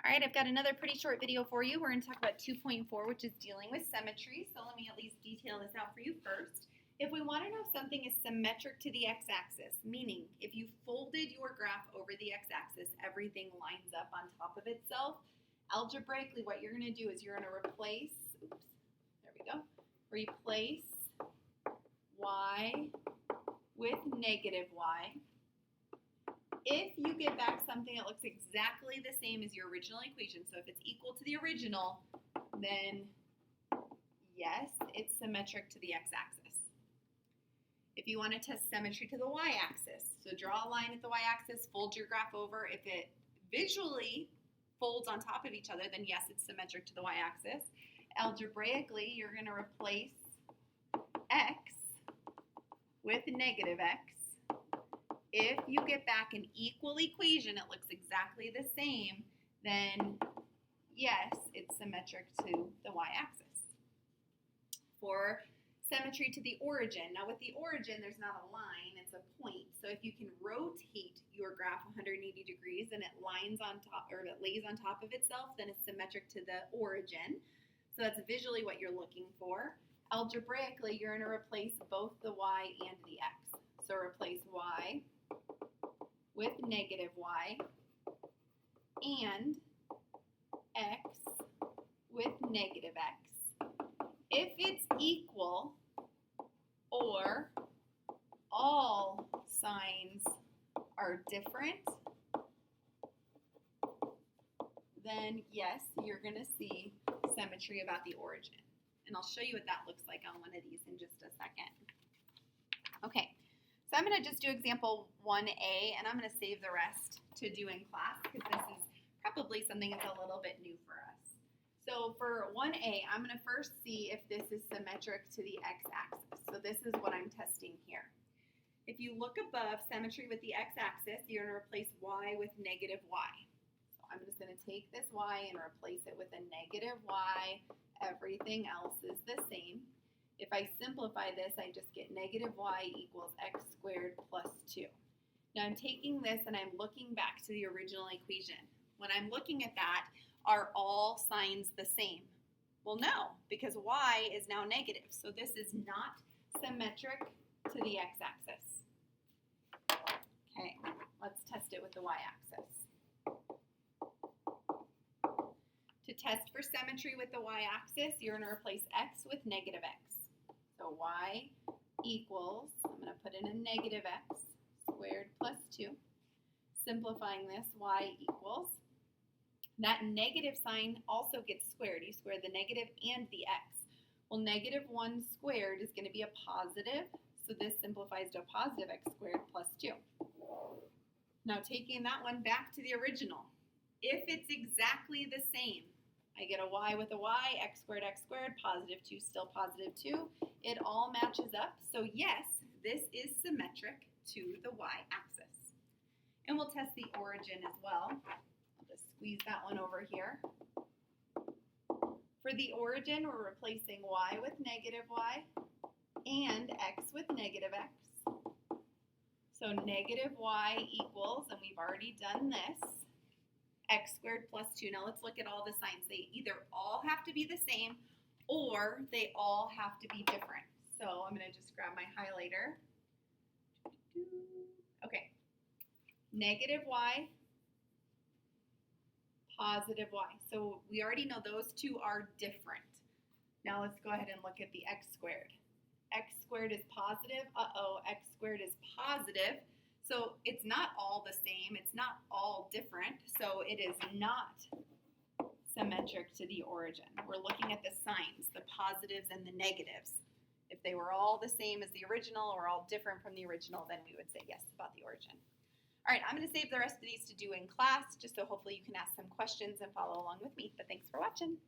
All right, I've got another pretty short video for you. We're going to talk about 2.4, which is dealing with symmetry. So let me at least detail this out for you first. If we want to know if something is symmetric to the x-axis, meaning if you folded your graph over the x-axis, everything lines up on top of itself, algebraically what you're going to do is you're going to replace, replace y with negative y. If you get back something that looks exactly the same as your original equation, so if it's equal to the original, then yes, it's symmetric to the x-axis. If you want to test symmetry to the y-axis, so draw a line at the y-axis, fold your graph over. If it visually folds on top of each other, then yes, it's symmetric to the y-axis. Algebraically, you're going to replace x with negative x. If you get back an equal equation, it looks exactly the same, then yes, it's symmetric to the y-axis. For symmetry to the origin, now with the origin, there's not a line, it's a point. So if you can rotate your graph 180 degrees and it lines on top, or it lays on top of itself, then it's symmetric to the origin. So that's visually what you're looking for. Algebraically, you're going to replace both the y and the x. So replace y with negative y and x with negative x. If it's equal or all signs are different, then yes, you're going to see symmetry about the origin. And I'll show you what that looks like on one of these in just a second. Okay. So I'm going to just do example 1A, and I'm going to save the rest to do in class because this is probably something that's a little bit new for us. So for 1A, I'm going to first see if this is symmetric to the x-axis. So this is what I'm testing here. If you look above symmetry with the x-axis, you're going to replace y with negative y. So I'm just going to take this y and replace it with a negative y. Everything else is the same. If I simplify this, I just get negative y equals x squared plus 2. Now I'm taking this and I'm looking back to the original equation. When I'm looking at that, are all signs the same? Well, no, because y is now negative. So this is not symmetric to the x-axis. Okay, let's test it with the y-axis. To test for symmetry with the y-axis, you're going to replace x with negative x. So y equals, I'm going to put in a negative x squared plus 2. Simplifying this, y equals. That negative sign also gets squared. You square the negative and the x. Well, negative 1 squared is going to be a positive, so this simplifies to a positive x squared plus 2. Now taking that one back to the original, if it's exactly the same, I get a y with a y, x squared, positive 2, still positive 2. It all matches up. So yes, this is symmetric to the y-axis. And we'll test the origin as well. I'll just squeeze that one over here. For the origin, we're replacing y with negative y and x with negative x. So negative y equals, and we've already done this, x squared plus 2. Now let's look at all the signs. They either all have to be the same or they all have to be different. So I'm going to just grab my highlighter. Okay. Negative y, positive y. So we already know those two are different. Now let's go ahead and look at the x squared. X squared is positive. X squared is positive. So it's not all the same, it's not all different, so it is not symmetric to the origin. We're looking at the signs, the positives and the negatives. If they were all the same as the original or all different from the original, then we would say yes about the origin. All right, I'm going to save the rest of these to do in class, just so hopefully you can ask some questions and follow along with me, but thanks for watching.